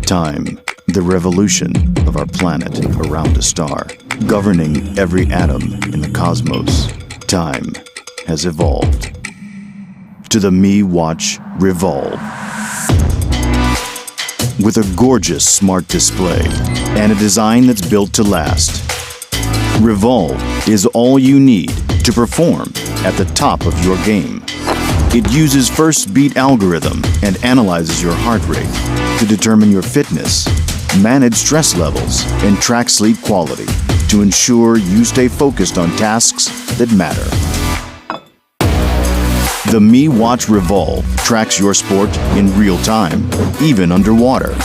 Time, the revolution of our planet around a star, governing every atom in the cosmos. Time has evolved to the Mi Watch Revolve. With a gorgeous smart display and a design that's built to last, Revolve is all you need to perform at the top of your game. It uses first beat algorithm and analyzes your heart rate to determine your fitness, manage stress levels, and track sleep quality to ensure you stay focused on tasks that matter. The Mi Watch Revolve tracks your sport in real time, even underwater.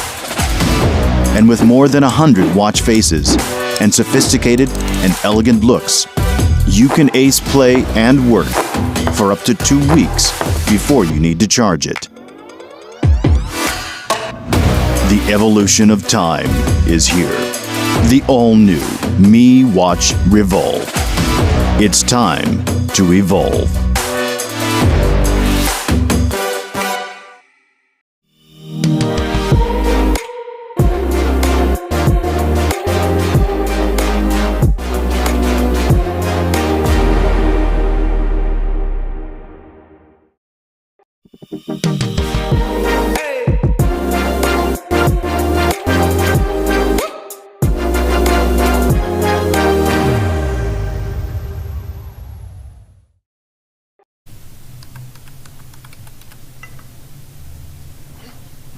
And with more than 100 watch faces and sophisticated and elegant looks, you can ace play and work for up to 2 weeks before you need to charge it. The evolution of time is here. The all-new Mi Watch Revolve. It's time to evolve.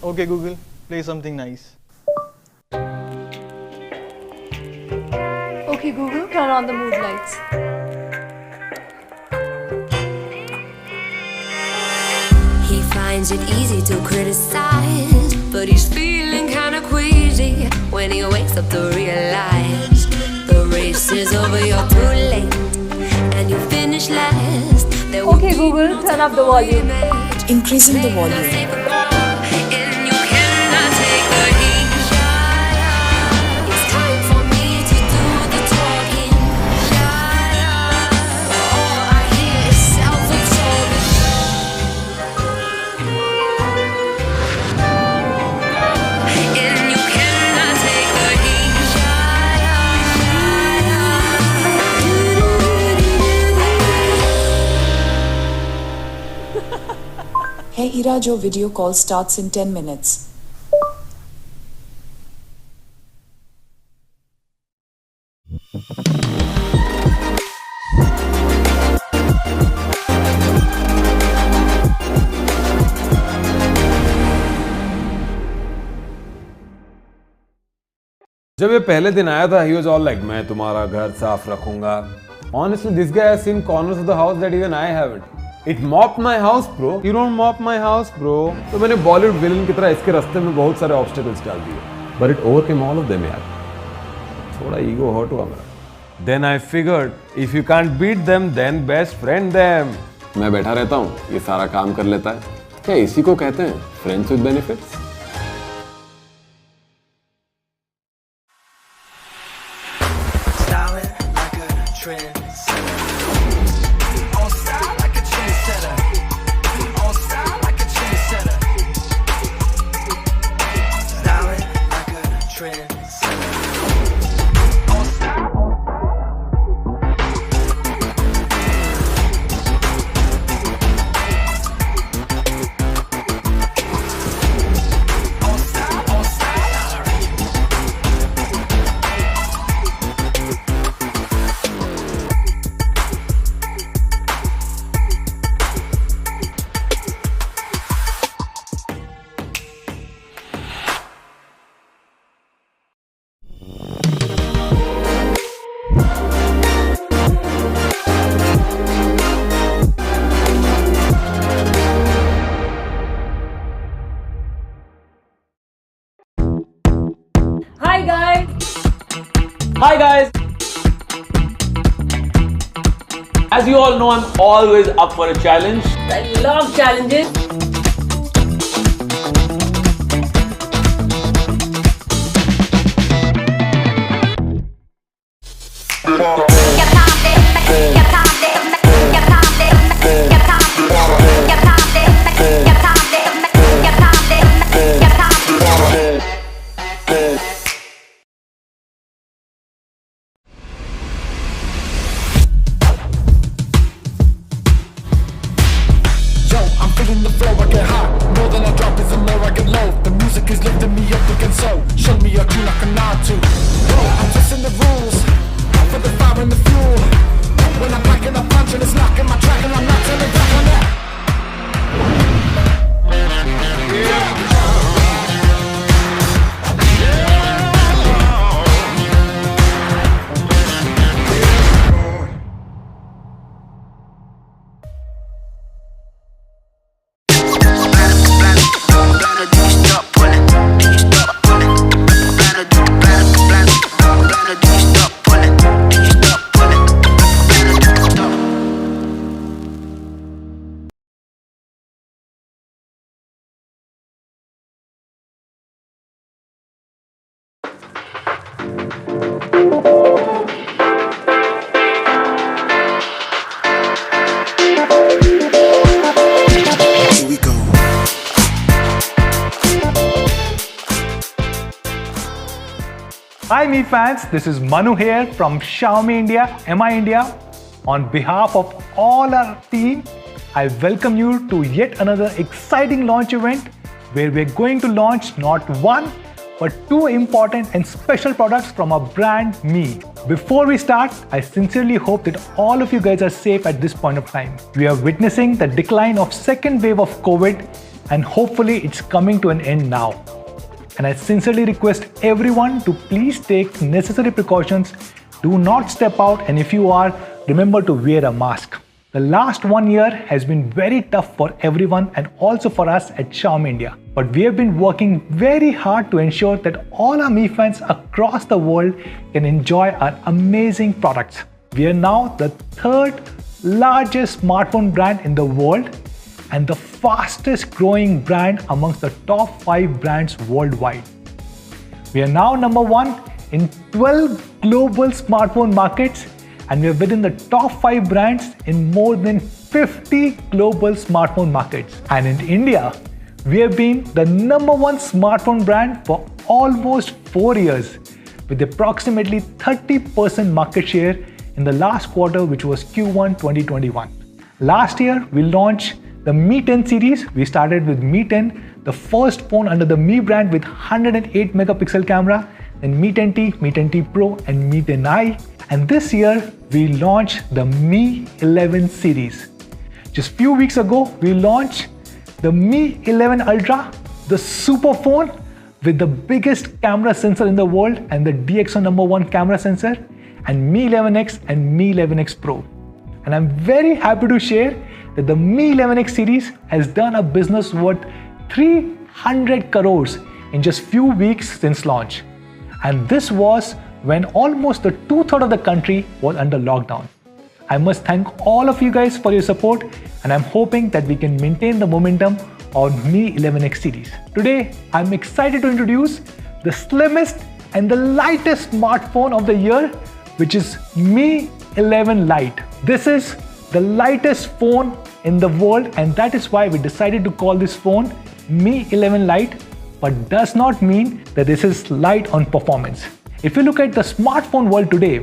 Okay Google, play something nice. Okay Google, turn on the mood lights. He finds it easy to criticize, but he's feeling kinda queasy when he wakes up to realize the race is over, you're too late, and you finish last. Okay Google, turn up the volume. Increasing the volume. Hey Iraj, your video call starts in 10 minutes. जब ये पहले दिन आया था, he was all like, मैं तुम्हारा घर साफ रखूंगा. Honestly, this guy has seen corners of the house that even I haven't. It mopped my house, bro. You don't mop my house, bro. तो मैंने बॉलीवुड विलन की तरह इसके रास्ते में बहुत सारे ऑब्स्टेकल्स डाल दिए. But it overcame all of them, यार. थोड़ा ईगो हर्ट हुआ मेरा. Then I figured, if you can't beat them, then best friend them. मैं बैठा रहता हूँ, ये सारा काम कर लेता है. क्या इसी को कहते हैं friends with benefits? Hi guys! As you all know, I'm always up for a challenge. I love challenges. Hi Mi fans, this is Manu here from Xiaomi India, MI India. On behalf of all our team, I welcome you to yet another exciting launch event where we're going to launch not one but two important and special products from our brand Mi. Before we start, I sincerely hope that all of you guys are safe at this point of time. We are witnessing the decline of second wave of COVID and hopefully it's coming to an end now. And I sincerely request everyone to please take necessary precautions. Do not step out, and if you are, remember to wear a mask. The last 1 year has been very tough for everyone and also for us at Xiaomi India. But we have been working very hard to ensure that all our Mi fans across the world can enjoy our amazing products. We are now the third largest smartphone brand in the world and the fastest growing brand amongst the top 5 brands worldwide. We are now number 1 in 12 global smartphone markets, and we are within the top 5 brands in more than 50 global smartphone markets. And in India, we have been the number 1 smartphone brand for almost 4 years, with approximately 30% market share in the last quarter, which was Q1 2021. Last year, we launched the Mi 10 series. We started with Mi 10, the first phone under the Mi brand with 108 megapixel camera, then Mi 10T, Mi 10T Pro and Mi 10i. And this year, we launched the Mi 11 series. Just few weeks ago, we launched the Mi 11 Ultra, the super phone with the biggest camera sensor in the world and the DxO #1 camera sensor, and Mi 11X and Mi 11X Pro. And I'm very happy to share that the Mi 11X series has done a business worth 300 crores in just few weeks since launch. And this was when almost the 2/3 of the country was under lockdown. I must thank all of you guys for your support, and I'm hoping that we can maintain the momentum on Mi 11X series. Today, I'm excited to introduce the slimmest and the lightest smartphone of the year, which is Mi 11 Lite. This is the lightest phone in the world, and that is why we decided to call this phone Mi 11 Lite, but does not mean that this is light on performance. If you look at the smartphone world today,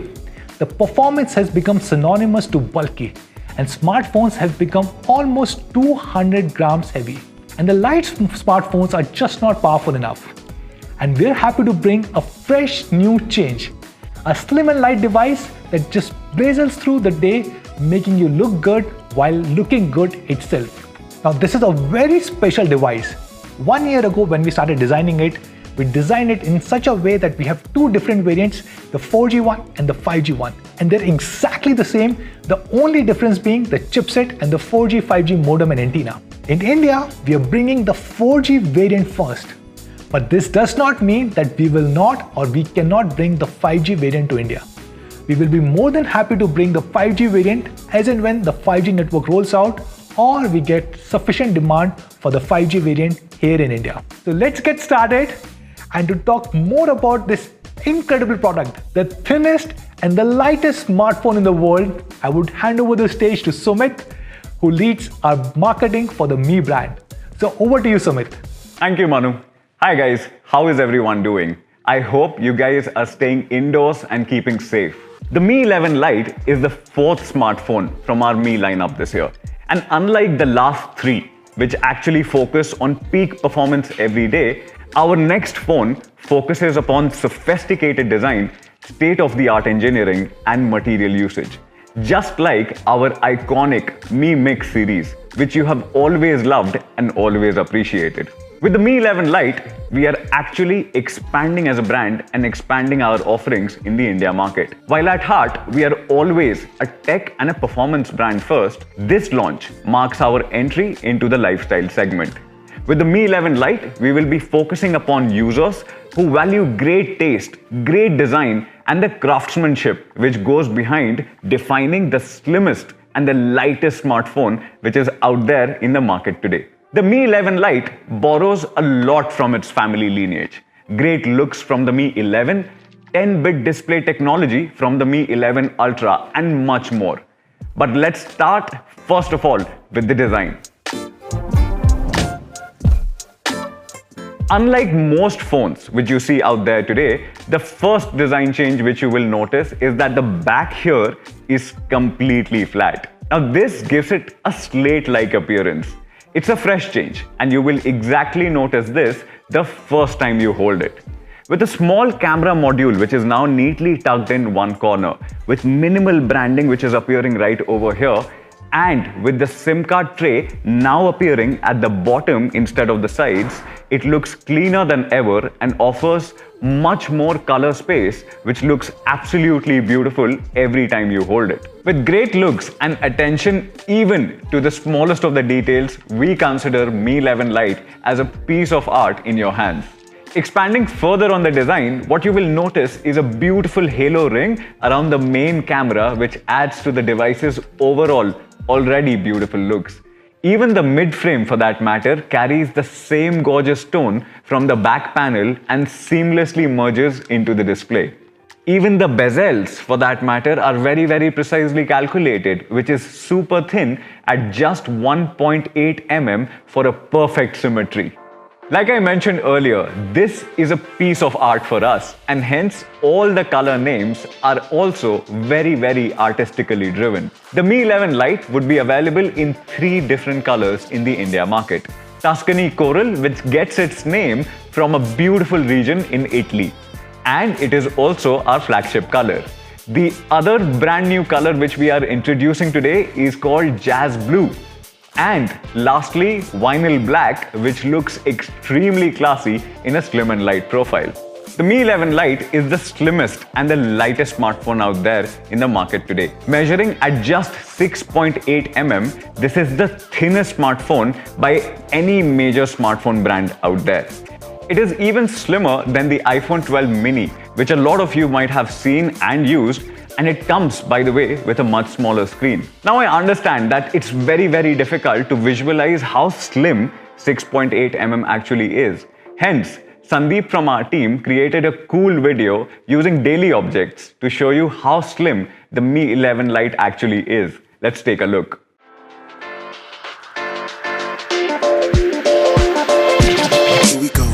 the performance has become synonymous to bulky, and smartphones have become almost 200 grams heavy. And the light smartphones are just not powerful enough. And we're happy to bring a fresh new change. A slim and light device that just blazes through the day, making you look good while looking good itself. Now this is a very special device. 1 year ago when we started designing it, we designed it in such a way that we have two different variants, the 4G one and the 5G one. And they're exactly the same, the only difference being the chipset and the 4G, 5G modem and antenna. In India, we are bringing the 4G variant first. But this does not mean that we will not or we cannot bring the 5G variant to India. We will be more than happy to bring the 5G variant as and when the 5G network rolls out or we get sufficient demand for the 5G variant here in India. So let's get started. And to talk more about this incredible product, the thinnest and the lightest smartphone in the world, I would hand over the stage to Sumit, who leads our marketing for the Mi brand. So over to you, Sumit. Thank you, Manu. Hi guys, how is everyone doing? I hope you guys are staying indoors and keeping safe. The Mi 11 Lite is the 4th smartphone from our Mi lineup this year. And unlike the last 3, which actually focus on peak performance every day, our next phone focuses upon sophisticated design, state-of-the-art engineering, and material usage. Just like our iconic Mi Mix series, which you have always loved and always appreciated. With the Mi 11 Lite, we are actually expanding as a brand and expanding our offerings in the India market. While at heart, we are always a tech and a performance brand first, this launch marks our entry into the lifestyle segment. With the Mi 11 Lite, we will be focusing upon users who value great taste, great design, and the craftsmanship which goes behind defining the slimmest and the lightest smartphone which is out there in the market today. The Mi 11 Lite borrows a lot from its family lineage. Great looks from the Mi 11, 10-bit display technology from the Mi 11 Ultra, and much more. But let's start first of all with the design. Unlike most phones which you see out there today, the first design change which you will notice is that the back here is completely flat. Now this gives it a slate-like appearance. It's a fresh change and you will exactly notice this the first time you hold it. With a small camera module which is now neatly tucked in one corner, with minimal branding which is appearing right over here, and with the SIM card tray now appearing at the bottom instead of the sides, it looks cleaner than ever and offers much more color space, which looks absolutely beautiful every time you hold it. With great looks and attention even to the smallest of the details, we consider Mi 11 Lite as a piece of art in your hands. Expanding further on the design, what you will notice is a beautiful halo ring around the main camera, which adds to the device's overall already beautiful looks. Even the mid-frame, for that matter, carries the same gorgeous tone from the back panel and seamlessly merges into the display. Even the bezels, for that matter, are very precisely calculated, which is super thin at just 1.8 mm for a perfect symmetry. Like I mentioned earlier, this is a piece of art for us, and hence all the color names are also very artistically driven. The Mi 11 Lite would be available in 3 different colors in the India market. Tuscany Coral, which gets its name from a beautiful region in Italy, and it is also our flagship color. The other brand new color which we are introducing today is called Jazz Blue. And lastly, Vinyl Black, which looks extremely classy in a slim and light profile. The Mi 11 Lite is the slimmest and the lightest smartphone out there in the market today. Measuring at just 6.8 mm, this is the thinnest smartphone by any major smartphone brand out there. It is even slimmer than the iPhone 12 mini, which a lot of you might have seen and used, and it comes, by the way, with a much smaller screen. Now I understand that it's very difficult to visualize how slim 6.8 mm actually is. Hence, Sandeep from our team created a cool video using daily objects to show you how slim the Mi 11 Lite actually is. Let's take a look. Here we go.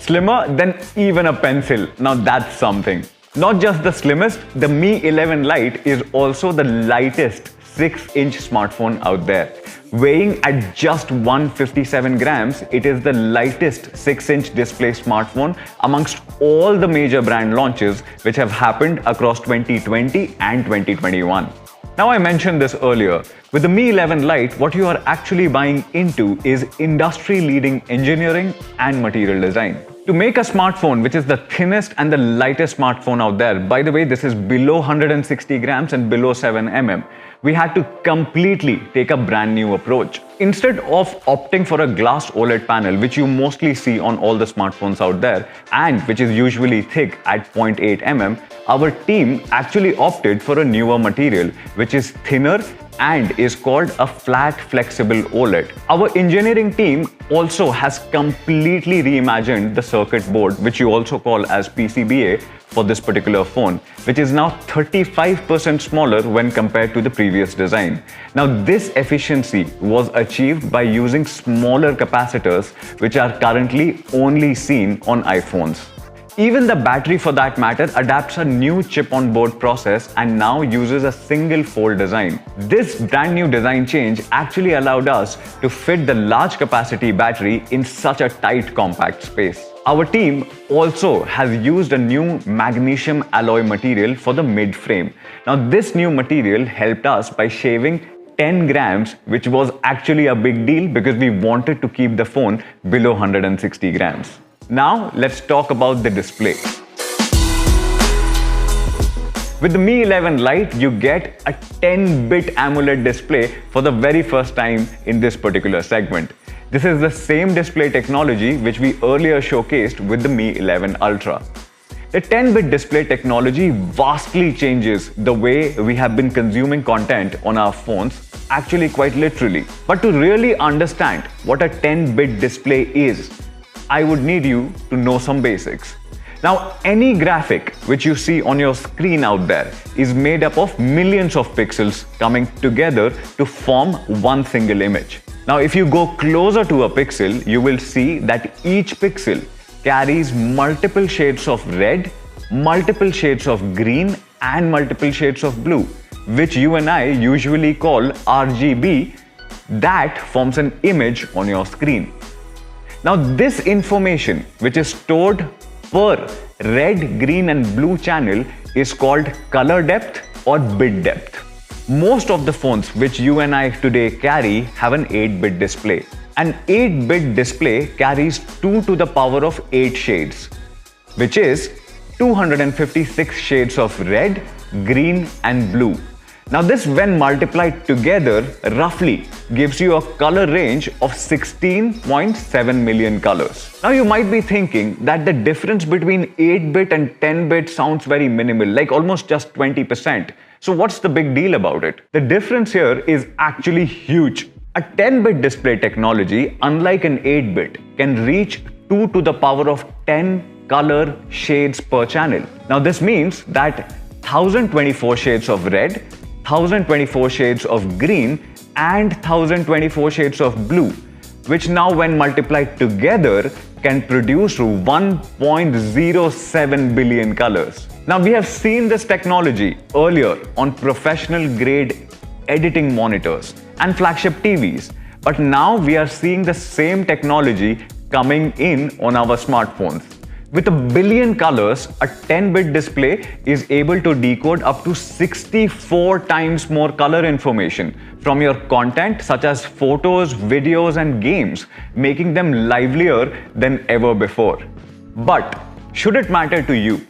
Slimmer than even a pencil. Now that's something. Not just the slimmest, the Mi 11 Lite is also the lightest 6-inch smartphone out there. Weighing at just 157 grams, it is the lightest 6-inch display smartphone amongst all the major brand launches which have happened across 2020 and 2021. Now I mentioned this earlier, with the Mi 11 Lite, what you are actually buying into is industry-leading engineering and material design. To make a smartphone which is the thinnest and the lightest smartphone out there, by the way, this is below 160 grams and below 7 mm, we had to completely take a brand new approach. Instead of opting for a glass OLED panel, which you mostly see on all the smartphones out there, and which is usually thick at 0.8 mm, our team actually opted for a newer material, which is thinner and is called a flat flexible OLED. Our engineering team also has completely reimagined the circuit board, which you also call as PCBA, for this particular phone, which is now 35% smaller when compared to the previous design. Now this efficiency was achieved by using smaller capacitors, which are currently only seen on iPhones. Even the battery, for that matter, adapts a new chip-on-board process and now uses a single-fold design. This brand new design change actually allowed us to fit the large capacity battery in such a tight, compact space. Our team also has used a new magnesium alloy material for the mid-frame. Now this new material helped us by shaving 10 grams, which was actually a big deal because we wanted to keep the phone below 160 grams. Now let's talk about the display. With the Mi 11 Lite, you get a 10-bit AMOLED display for the very first time in this particular segment. This is the same display technology which we earlier showcased with the Mi 11 Ultra. The 10-bit display technology vastly changes the way we have been consuming content on our phones, actually quite literally. But to really understand what a 10-bit display is, I would need you to know some basics. Now, any graphic which you see on your screen out there is made up of millions of pixels coming together to form one single image. Now, if you go closer to a pixel, you will see that each pixel carries multiple shades of red, multiple shades of green, and multiple shades of blue, which you and I usually call RGB. That forms an image on your screen. Now, this information, which is stored per red, green, and blue channel, is called color depth or bit depth. Most of the phones which you and I today carry have an 8-bit display. An 8-bit display carries 2 to the power of 8 shades, which is 256 shades of red, green, and blue. Now, this when multiplied together roughly gives you a color range of 16.7 million colors. Now, you might be thinking that the difference between 8-bit and 10-bit sounds very minimal, like almost just 20%. So what's the big deal about it? The difference here is actually huge. A 10-bit display technology, unlike an 8-bit, can reach 2 to the power of 10 color shades per channel. Now, this means that 1024 shades of red, 1024 shades of green, and 1024 shades of blue, which now when multiplied together can produce 1.07 billion colors. Now, we have seen this technology earlier on professional grade editing monitors and flagship TVs, but now we are seeing the same technology coming in on our smartphones. With 1 billion colors, a 10-bit display is able to decode up to 64 times more color information from your content such as photos, videos, and games, making them livelier than ever before. But should it matter to you?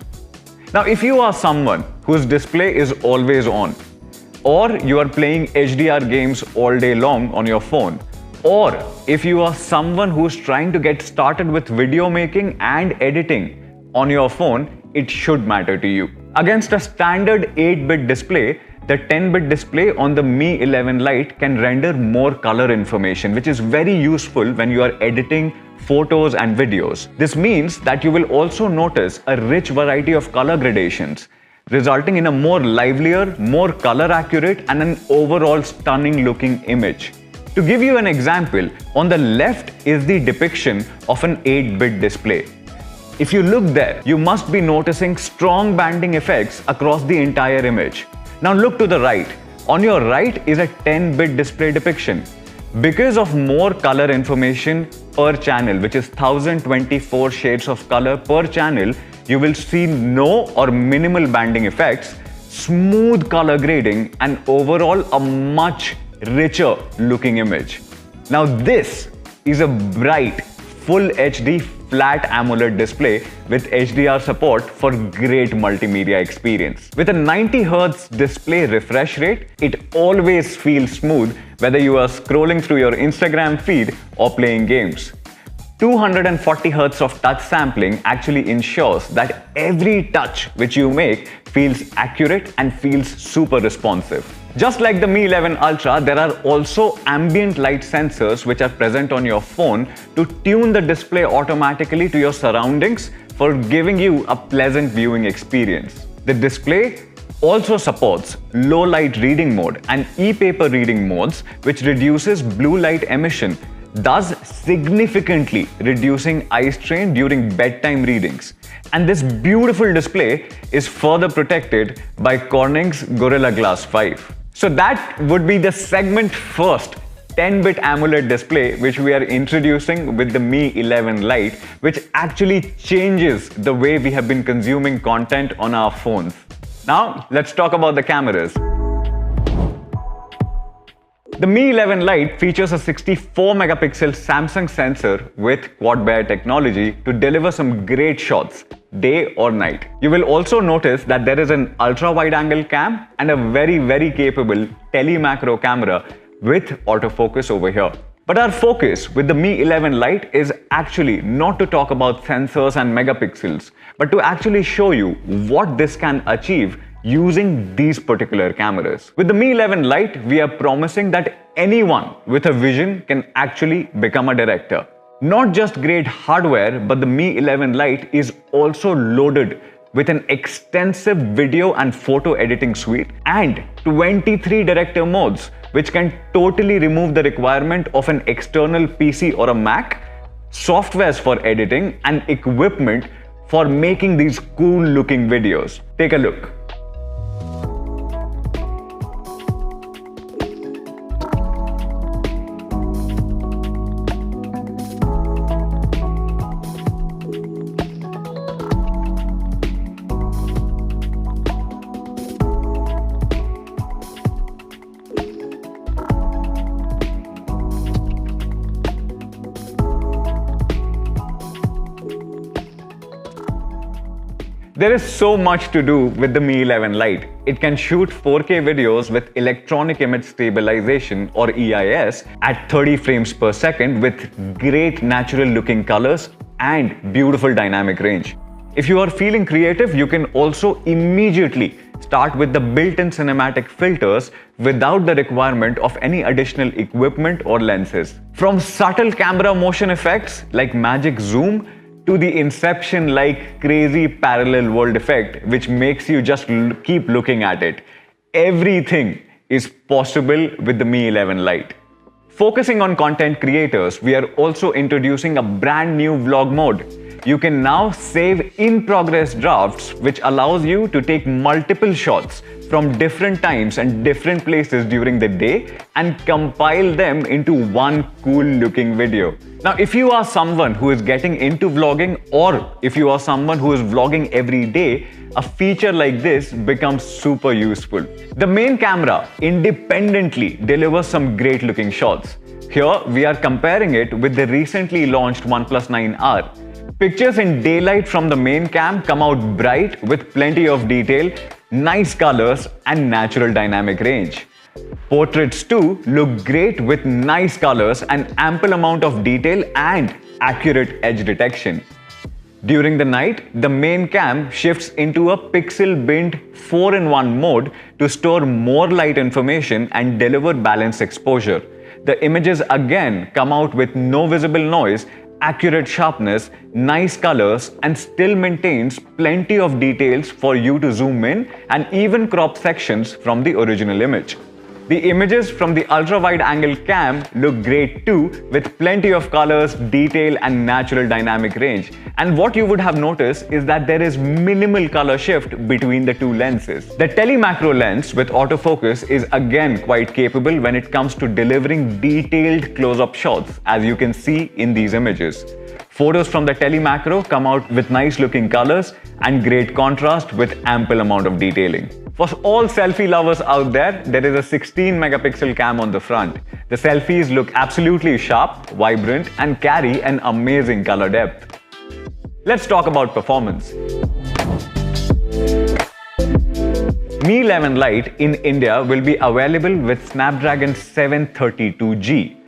Now, if you are someone whose display is always on, or you are playing HDR games all day long on your phone, or if you are someone who's trying to get started with video making and editing on your phone, it should matter to you. Against a standard 8-bit display, the 10-bit display on the Mi 11 Lite can render more color information, which is very useful when you are editing photos and videos. This means that you will also notice a rich variety of color gradations, resulting in a more livelier, more color accurate, and an overall stunning looking image. To give you an example, on the left is the depiction of an 8-bit display. If you look there, you must be noticing strong banding effects across the entire image. Now look to the right. On your right is a 10-bit display depiction. Because of more color information per channel, which is 1024 shades of color per channel, you will see no or minimal banding effects, smooth color grading, and overall a much richer looking image. Now this is a bright full HD flat AMOLED display with HDR support for great multimedia experience. With a 90Hz display refresh rate, it always feels smooth whether you are scrolling through your Instagram feed or playing games. 240Hz of touch sampling actually ensures that every touch which you make feels accurate and feels super responsive. Just like the Mi 11 Ultra, there are also ambient light sensors which are present on your phone to tune the display automatically to your surroundings for giving you a pleasant viewing experience. The display also supports low light reading mode and e-paper reading modes, which reduces blue light emission, thus significantly reducing eye strain during bedtime readings. And this beautiful display is further protected by Corning's Gorilla Glass 5. So that would be the segment first 10-bit AMOLED display which we are introducing with the Mi 11 Lite, which actually changes the way we have been consuming content on our phones. Now let's talk about the cameras. The Mi 11 Lite features a 64 megapixel Samsung sensor with quad-Bayer technology to deliver some great shots, day or night. You will also notice that there is an ultra-wide-angle cam and a very capable tele-macro camera with autofocus over here. But our focus with the Mi 11 Lite is actually not to talk about sensors and megapixels, but to actually show you what this can achieve using these particular cameras. With the Mi 11 Lite, we are promising that anyone with a vision can actually become a director. Not just great hardware, but the Mi 11 Lite is also loaded with an extensive video and photo editing suite and 23 director modes, which can totally remove the requirement of an external PC or a Mac, softwares for editing, and equipment for making these cool looking videos. Take a look. There is so much to do with the Mi 11 Lite. It can shoot 4K videos with electronic image stabilization or EIS at 30 frames per second with great natural looking colors and beautiful dynamic range. If you are feeling creative, you can also immediately start with the built-in cinematic filters without the requirement of any additional equipment or lenses. From subtle camera motion effects like magic zoom to the Inception-like crazy parallel world effect, which makes you just keep looking at it. Everything is possible with the Mi 11 Lite. Focusing on content creators, we are also introducing a brand new vlog mode. You can now save in-progress drafts, which allows you to take multiple shots from different times and different places during the day and compile them into one cool looking video. Now, if you are someone who is getting into vlogging, or if you are someone who is vlogging every day, a feature like this becomes super useful. The main camera independently delivers some great looking shots. Here we are comparing it with the recently launched OnePlus 9R. Pictures in daylight from the main cam come out bright with plenty of detail, nice colors and natural dynamic range. Portraits too look great with nice colors and ample amount of detail and accurate edge detection. During the night, the main cam shifts into a pixel-binned 4-in-1 mode to store more light information and deliver balanced exposure. The images again come out with no visible noise, accurate sharpness, nice colors, and still maintains plenty of details for you to zoom in and even crop sections from the original image. The images from the ultra-wide angle cam look great too, with plenty of colors, detail and natural dynamic range. And what you would have noticed is that there is minimal color shift between the two lenses. The telemacro lens with autofocus is again quite capable when it comes to delivering detailed close-up shots, as you can see in these images. Photos from the telemacro come out with nice looking colors and great contrast with ample amount of detailing. For all selfie lovers out there, there is a 16 megapixel cam on the front. The selfies look absolutely sharp, vibrant and carry an amazing color depth. Let's talk about performance. Mi 11 Lite in India will be available with Snapdragon 732G.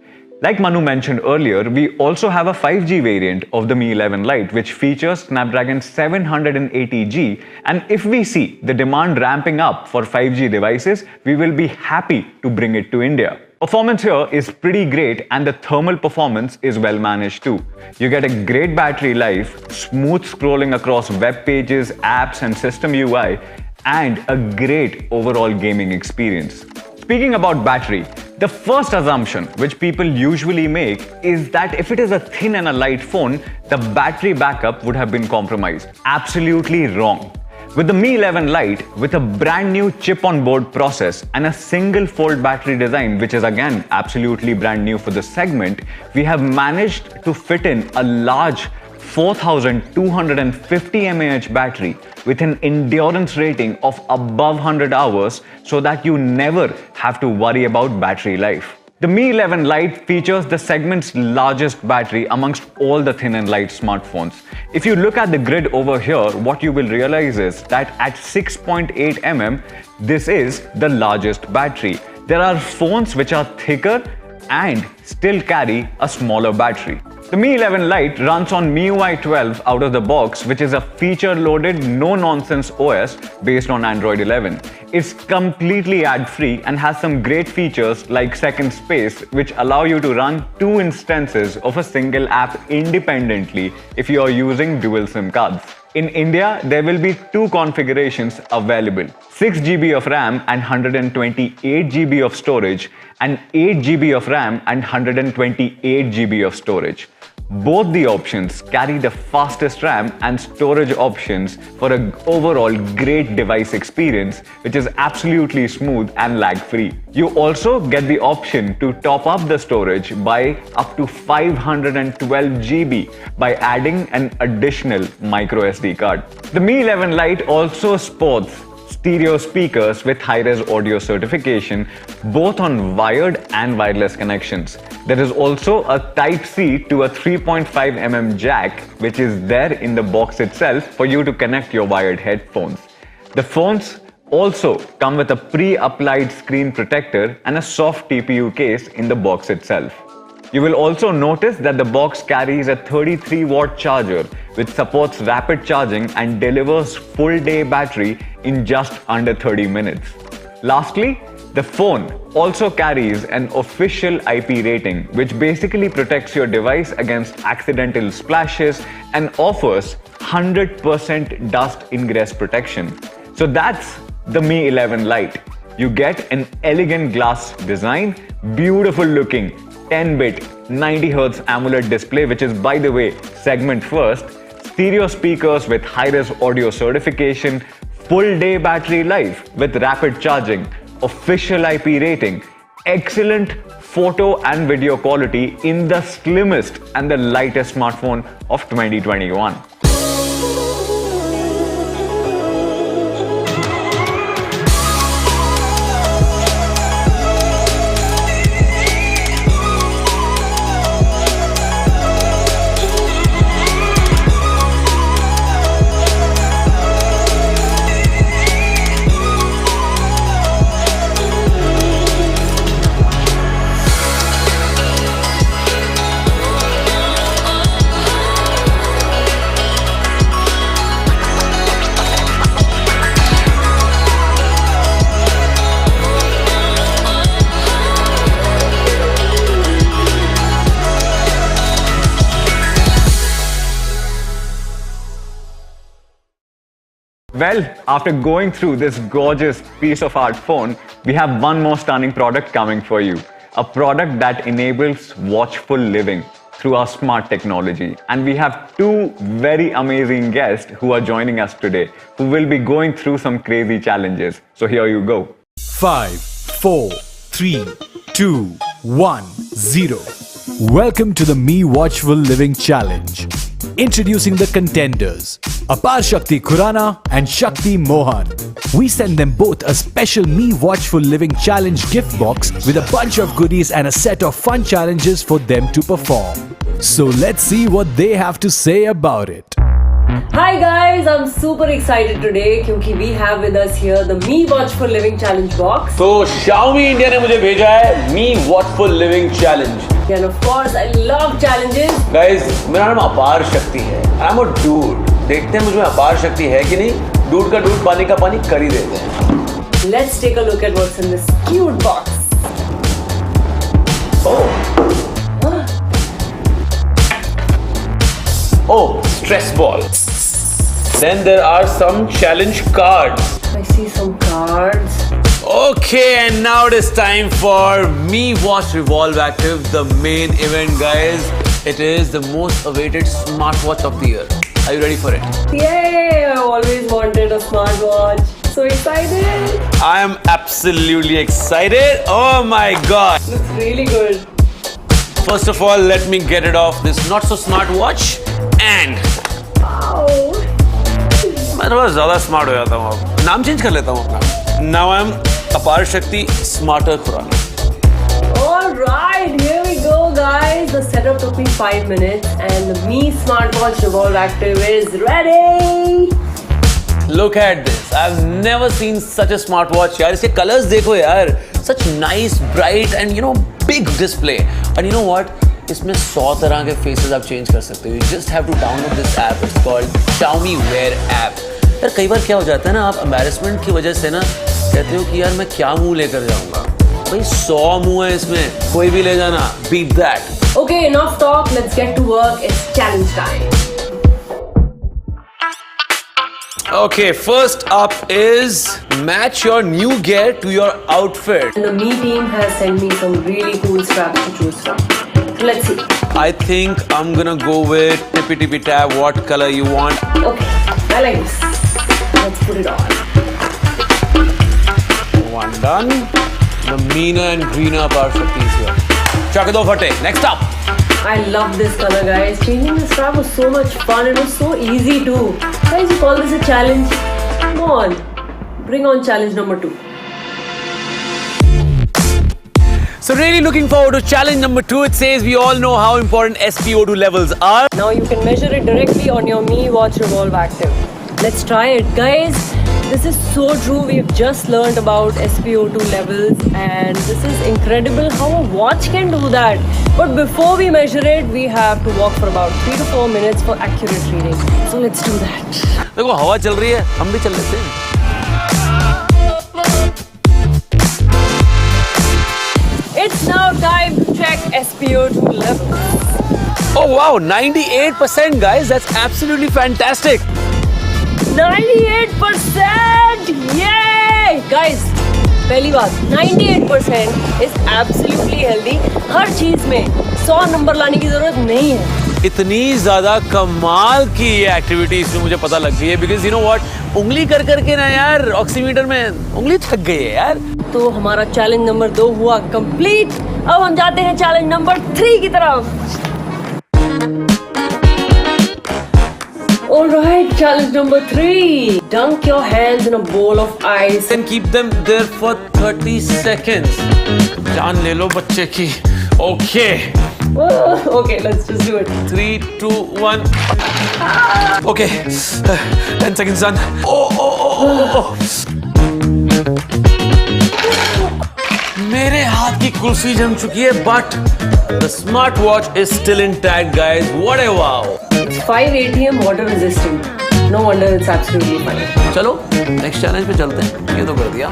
Like Manu mentioned earlier, we also have a 5G variant of the Mi 11 Lite which features Snapdragon 780G, and if we see the demand ramping up for 5G devices, we will be happy to bring it to India. Performance here is pretty great and the thermal performance is well managed too. You get a great battery life, smooth scrolling across web pages, apps and system UI, and a great overall gaming experience. Speaking about battery, the first assumption which people usually make is that if it is a thin and a light phone, the battery backup would have been compromised. Absolutely wrong. With the Mi 11 Lite, with a brand new chip-on-board process and a single-fold battery design, which is again absolutely brand new for the segment, we have managed to fit in a large 4250 mAh battery with an endurance rating of above 100 hours so that you never have to worry about battery life. The Mi 11 Lite features the segment's largest battery amongst all the thin and light smartphones. If you look at the grid over here, what you will realize is that at 6.8 mm, this is the largest battery. There are phones which are thicker and still carry a smaller battery. The Mi 11 Lite runs on MIUI 12 out of the box, which is a feature-loaded, no-nonsense OS based on Android 11. It's completely ad-free and has some great features like second space, which allow you to run 2 instances of a single app independently if you are using dual SIM cards. In India, there will be 2 configurations available: 6 GB of RAM and 128 GB of storage, and 8 GB of RAM and 128 GB of storage. Both the options carry the fastest RAM and storage options for an overall great device experience, which is absolutely smooth and lag-free. You also get the option to top up the storage by up to 512 GB by adding an additional micro SD card. The Mi 11 Lite also sports stereo speakers with high-res audio certification, both on wired and wireless connections. There is also a Type-C to a 3.5mm jack, which is there in the box itself for you to connect your wired headphones. The phones also come with a pre-applied screen protector and a soft TPU case in the box itself. You will also notice that the box carries a 33-watt charger which supports rapid charging and delivers full-day battery in just under 30 minutes. Lastly, the phone also carries an official IP rating, which basically protects your device against accidental splashes and offers 100% dust ingress protection. So that's the Mi 11 Lite. You get an elegant glass design, beautiful looking 10-bit 90Hz AMOLED display, which is, by the way, segment first, stereo speakers with high-res audio certification, full-day battery life with rapid charging, official IP rating, excellent photo and video quality in the slimmest and the lightest smartphone of 2021. Well, after going through this gorgeous piece of art phone, we have one more stunning product coming for you. A product that enables watchful living through our smart technology. And we have 2 very amazing guests who are joining us today, who will be going through some crazy challenges. So here you go. 5, 4, 3, 2, 1, 0. Welcome to the Mi Watchful Living Challenge. Introducing the contenders, Apar Shakti Khurana and Shakti Mohan. We send them both a special Mi Watchful Living Challenge gift box with a bunch of goodies and a set of fun challenges for them to perform. So let's see what they have to say about it. Hi guys, I'm super excited today क्योंकि we have with us here the Mi Watchful Living Challenge box. So Xiaomi India ने मुझे भेजा है Mi Watchful Living Challenge. And of course, I love challenges. Guys, मेरा नाम अपार शक्ति है. I'm a dude. देखते हैं मुझे अपार शक्ति है कि नहीं. Dude का dude, पानी का पानी कर ही देते हैं. Let's take a look at what's in this cute box. Oh, stress ball. Then there are some challenge cards. I see some cards. Okay, and now it is time for Mi Watch Revolve Active, the main event, guys. It is the most awaited smartwatch of the year. Are you ready for it? Yay! I always wanted a smartwatch. So excited! I am absolutely excited. Oh my god! Looks really good. First of all, let me get rid of this not so smart watch and. Wow! मैं थोड़ा ज़्यादा smart हो जाता हूँ अब. नाम change कर लेता हूँ अपना. Now I'm Apar Shakti Smarter Khurana. Alright, here we go guys. The setup took me 5 minutes and the Mi Smartwatch Revolve Active is ready. Look at this. I've never seen such a smartwatch. यार इसके colors देखो यार. Such nice, bright and big display. And you know what? इसमें 100 तरह के faces आप change कर सकते हो. You just have to download this app. It's called Xiaomi Wear app. यार कई बार क्या हो जाता है ना, आप एम्बैरेसमेंट की वजह से ना कहते हो कि यार मैं क्या मुंह लेकर जाऊंगा. भाई 100 मुंह है इसमें, कोई भी ले जाना. Beat that. Okay, enough talk. Let's get to work. It's challenge time. Okay, first up is match your new gear to your outfit. And the Me team has sent me some really cool straps to choose from. So let's see. I think I'm gonna go with tippy tab. What color you want? Okay, I like this. Let's put it on. One done. The meaner and greener Bar Shakti is here. Chuck it off, Fate. Next up. I love this color, guys. Changing the strap was so much fun. It was so easy too. Guys, you call this a challenge? Come on. Bring on challenge number 2. So really looking forward to challenge number 2. It says we all know how important SpO2 levels are. Now you can measure it directly on your Mi Watch Revolve Active. Let's try it, guys. This is so true. We've just learned about SpO2 levels and this is incredible how a watch can do that. But before we measure it, we have to walk for about 3 to 4 minutes for accurate reading. So let's do that. देखो हवा चल रही है, हम भी चल लेते हैं. It's now time to check SpO2 levels. Oh wow, 98% guys. That's absolutely fantastic. 98%! Yay! Guys, पहली बात 98% is absolutely healthy. हर चीज में 100 नंबर लाने की जरूरत नहीं है. इतनी ज्यादा कमाल की ये एक्टिविटी इसमें मुझे पता लग गई है. Because you know what? उंगली कर करके ना यार ऑक्सीमीटर में उंगली थक गई है यार. तो हमारा चैलेंज नंबर 2 हुआ कंप्लीट. अब हम जाते हैं चैलेंज नंबर 3 की तरफ. Alright, challenge number 3. Dunk your hands in a bowl of ice and keep them there for 30 seconds. जान ले लो बच्चे की. Okay. Okay, let's just do it. 3, 2, 1. Okay. 10 seconds done. Oh. मेरे हाथ की कुल्फी जम चुकी है, but the smartwatch is still intact, guys. What a wow. It's 5 ATM water resistant. No wonder it's absolutely fine. चलो next challenge पे चलते हैं. ये तो कर दिया.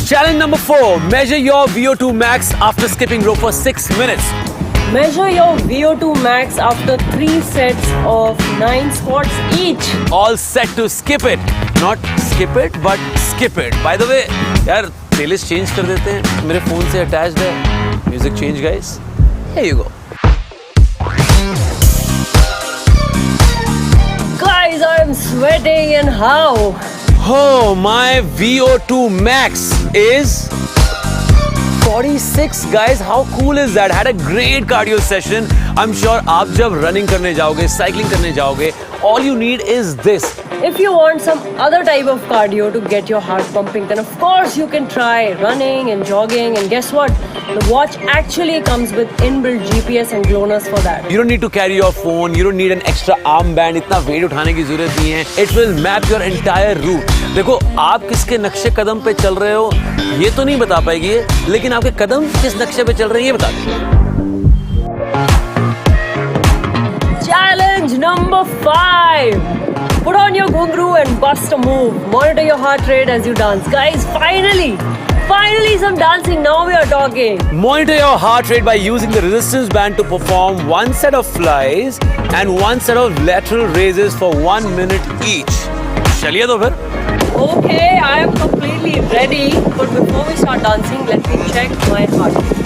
Challenge number 4. Measure your VO2 max after skipping rope for 6 minutes. Measure your VO2 max after 3 sets of 9 squats each. All set to skip it. Not skip it, but skip it. By the way, यार playlist change कर देते हैं. मेरे phone से attached है. Music change, guys. Here you go. Guys, I'm sweating and how? Oh, my VO2 max is 46, guys. How cool is that? Had a great cardio session. I'm sure आप जब running करने जाओगे, cycling करने जाओगे, all you need is this. If you want some other type of cardio to get your heart pumping, then of course you can try running and jogging. And guess what? The watch actually comes with inbuilt GPS and GLONASS for that. You don't need to carry your phone. You don't need an extra armband. इतना weight उठाने की जरूरत नहीं है. It will map your entire route. देखो आप किसके नक्शे कदम पे चल रहे हो ये तो नहीं बता पाएगी ये, लेकिन आपके कदम किस नक्शे पे चल रहे हैं ये बता देगी. Challenge number 5. Put on your ghungroo and bust a move. Monitor your heart rate as you dance. Guys, finally some dancing. Now we are talking. Monitor your heart rate by using the resistance band to perform 1 set of flies and 1 set of lateral raises for 1 minute each. चलिए तो फिर. Okay, I am completely ready. But before we start dancing, let me check my heart rate.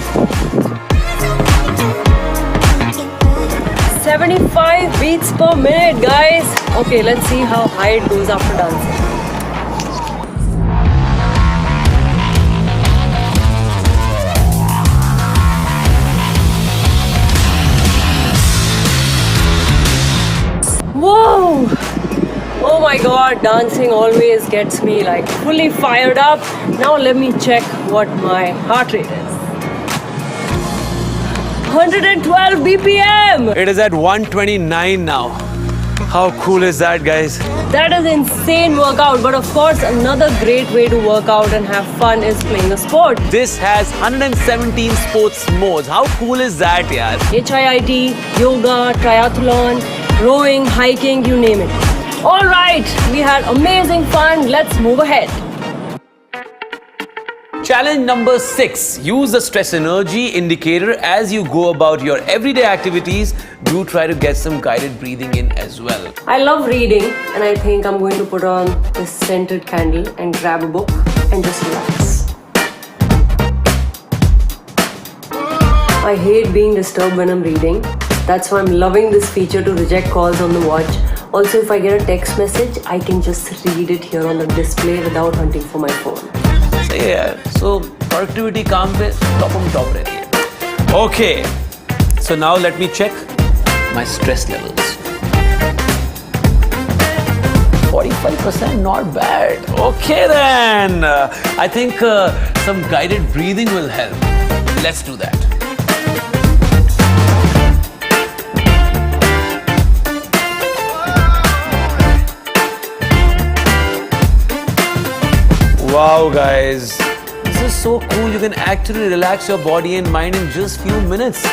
75 beats per minute, guys. Okay, let's see how high it goes after dancing. Whoa! Oh my god, dancing always gets me like fully fired up. Now let me check what my heart rate is. 112 BPM! It is at 129 now. How cool is that, guys? That is insane workout, but of course another great way to work out and have fun is playing a sport. This has 117 sports modes. How cool is that, yaar? HIIT, yoga, triathlon, rowing, hiking, you name it. Alright, we had amazing fun. Let's move ahead. Challenge number 6. Use the stress energy indicator as you go about your everyday activities. Do try to get some guided breathing in as well. I love reading, and I think I'm going to put on this scented candle and grab a book and just relax. I hate being disturbed when I'm reading. That's why I'm loving this feature to reject calls on the watch. Also, if I get a text message, I can just read it here on the display without hunting for my phone. Yeah, so productivity काम पे top रहती है. Okay, so now let me check my stress levels. 45%, not bad. Okay then, I think some guided breathing will help. Let's do that. Wow, guys, this is so cool. You can actually relax your body and mind in just few minutes.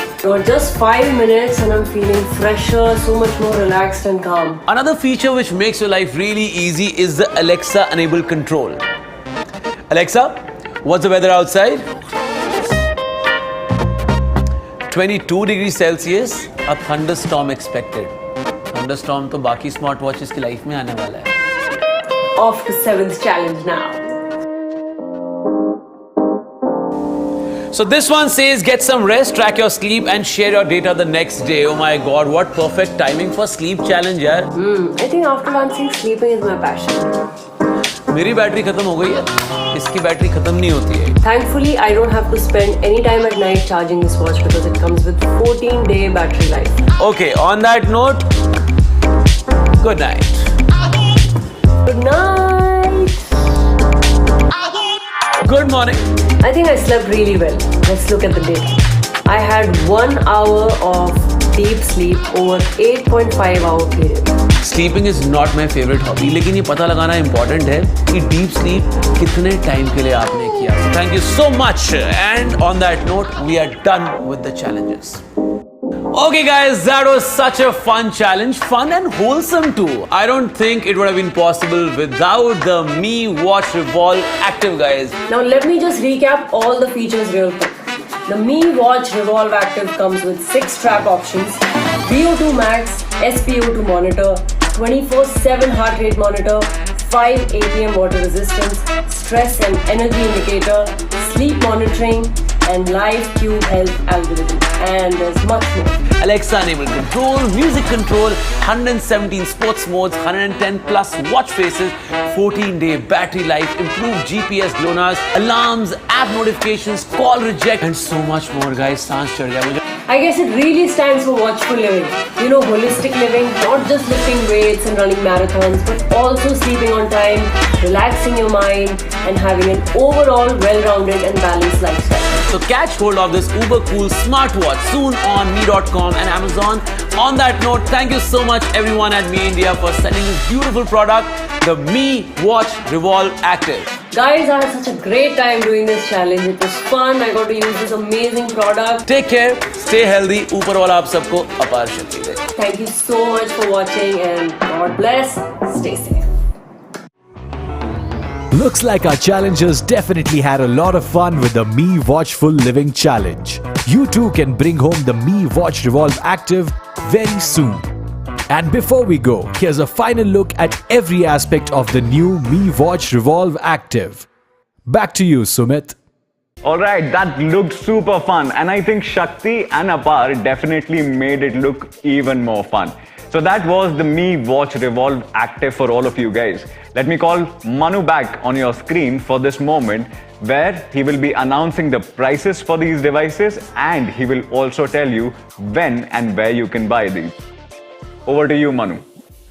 Just 5 minutes and I'm feeling fresher, so much more relaxed and calm. Another feature which makes your life really easy is the Alexa enabled control. Alexa, what's the weather outside? 22 degrees Celsius, a thunderstorm expected. Thunderstorm तो बाकी smart watches की life में आने वाला है. Off to 7th challenge now. So this one says get some rest, track your sleep and share your data the next day. Oh my god, what perfect timing for sleep challenge yaar. I think after launching, sleeping is my passion. मेरी battery खत्म हो गई है, इसकी battery खत्म नहीं होती है. Thankfully, I don't have to spend any time at night charging this watch because it comes with 14-day battery life. Okay, on that note, good night. Good night. Good morning. I think I slept really well. Let's look at the data. I had 1 hour of deep sleep over 8.5 hour period. Sleeping is not my favorite hobby, लेकिन ये पता लगाना important है कि deep sleep कितने time के लिए आपने किया. So thank you so much. And on that note, we are done with the challenges. Okay guys, that was such a fun challenge, fun and wholesome too. I don't think it would have been possible without the Mi Watch Revolve Active, guys. Now let me just recap all the features real quick. The Mi Watch Revolve Active comes with 6 strap options, VO2 max, SpO2 monitor, 24/7 heart rate monitor, 5 ATM water resistance, stress and energy indicator, sleep monitoring, and live Cube health algorithm. And there's much more. Alexa enabled control, music control, 117 sports modes, 110 plus watch faces, 14-day battery life, improved GPS GLONASS, alarms, app notifications, call reject, and so much more, guys. सांस चढ़ गया मुझे. I guess it really stands for watchful living. You know, holistic living, not just lifting weights and running marathons, but also sleeping on time, relaxing your mind, and having an overall well-rounded and balanced lifestyle. So catch hold of this uber cool smartwatch soon on me.com and Amazon. On that note, thank you so much everyone at Mi India for sending this beautiful product, the Mi Watch Revolve Active. Guys, I had such a great time doing this challenge. It was fun. I got to use this amazing product. Take care, stay healthy. ऊपर वाला आप सबको अपार शक्ति दे. Thank you so much for watching and God bless. Stay safe. Looks like our challengers definitely had a lot of fun with the Mi Watchful Living Challenge. You too can bring home the Mi Watch Revolve Active very soon. And before we go, here's a final look at every aspect of the new Mi Watch Revolve Active. Back to you, Sumit. Alright, that looked super fun, and I think Shakti and Apar definitely made it look even more fun. So that was the Mi Watch Revolve Active for all of you guys. Let me call Manu back on your screen for this moment where he will be announcing the prices for these devices and he will also tell you when and where you can buy these. Over to you, Manu.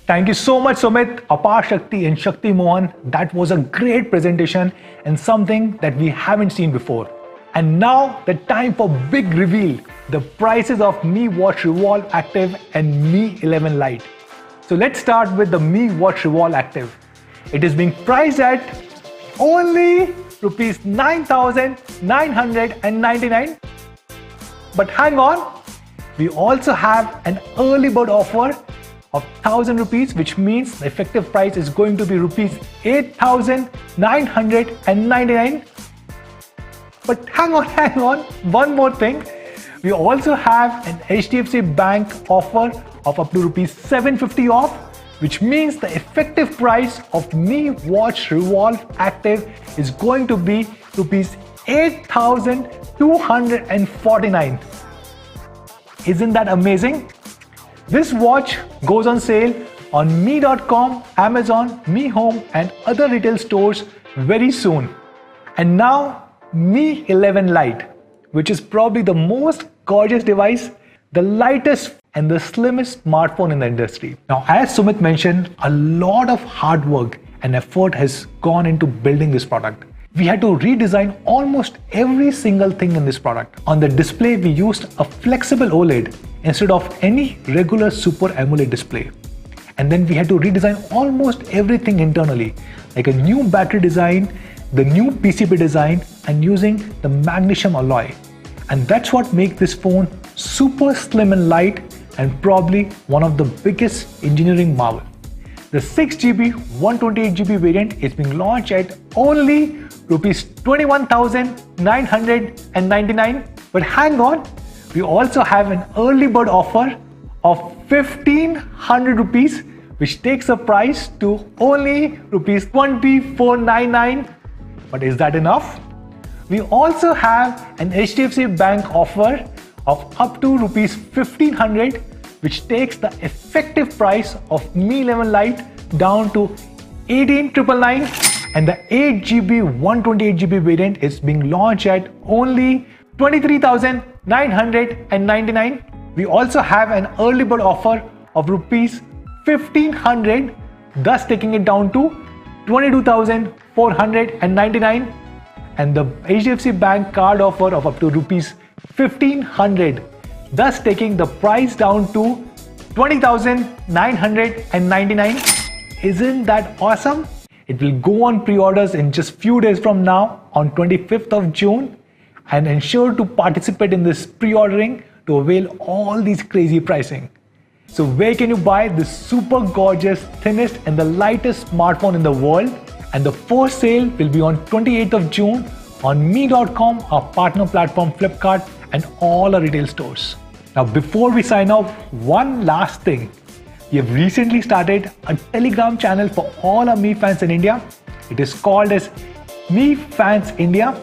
Thank you so much, Sumit, Apar Shakti and Shakti Mohan. That was a great presentation and something that we haven't seen before. And now the time for big reveal, the prices of Mi Watch Revolve Active and Mi 11 Lite. So let's start with the Mi Watch Revolve Active. It is being priced at only rupees 9,999. But hang on, we also have an early bird offer of 1,000 rupees, which means the effective price is going to be rupees 8,999. But hang on, one more thing. We also have an HDFC Bank offer of up to rupees 750 off, which means the effective price of Mi Watch Revolve Active is going to be rupees 8,249. Isn't that amazing? This watch goes on sale on mi.com, Amazon, Mi Home and other retail stores very soon. And now Mi 11 Lite, which is probably the most gorgeous device, the lightest and the slimmest smartphone in the industry. Now, as Sumit mentioned, a lot of hard work and effort has gone into building this product. We had to redesign almost every single thing in this product. On the display, we used a flexible OLED instead of any regular Super AMOLED display. And then we had to redesign almost everything internally, like a new battery design, the new PCB design, and using the magnesium alloy. And that's what makes this phone super slim and light, and probably one of the biggest engineering marvel. The 6GB 128GB variant is being launched at only rupees 21,999. But hang on, we also have an early bird offer of 1,500 rupees, which takes the price to only rupees 2499. But is that enough? We also have an HDFC Bank offer of up to rupees 1,500, which takes the effective price of Mi 11 Lite down to 18,999, and the 8GB 128GB variant is being launched at only 23,999. We also have an early bird offer of rupees 1,500, thus taking it down to 22,499, and the HDFC Bank card offer of up to rupees 1,500, thus taking the price down to 20,999. Isn't that awesome? It will go on pre-orders in just few days from now on 25th of June, and ensure to participate in this pre-ordering to avail all these crazy pricing. So where can you buy this super gorgeous, thinnest and the lightest smartphone in the world? And the first sale will be on 28th of June on mi.com, our partner platform Flipkart, and all our retail stores. Now before we sign off, one last thing. We have recently started a Telegram channel for all our Mi fans in India. It is called as Mi Fans India.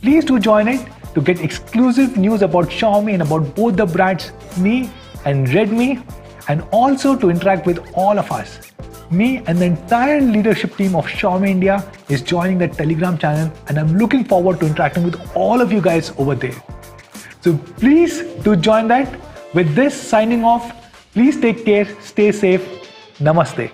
Please do join it to get exclusive news about Xiaomi and about both the brands Mi and Redmi, and also to interact with all of us. Me and the entire leadership team of Xiaomi India is joining the Telegram channel, and I'm looking forward to interacting with all of you guys over there. So please do join that. With this, signing off. Please take care, stay safe. Namaste.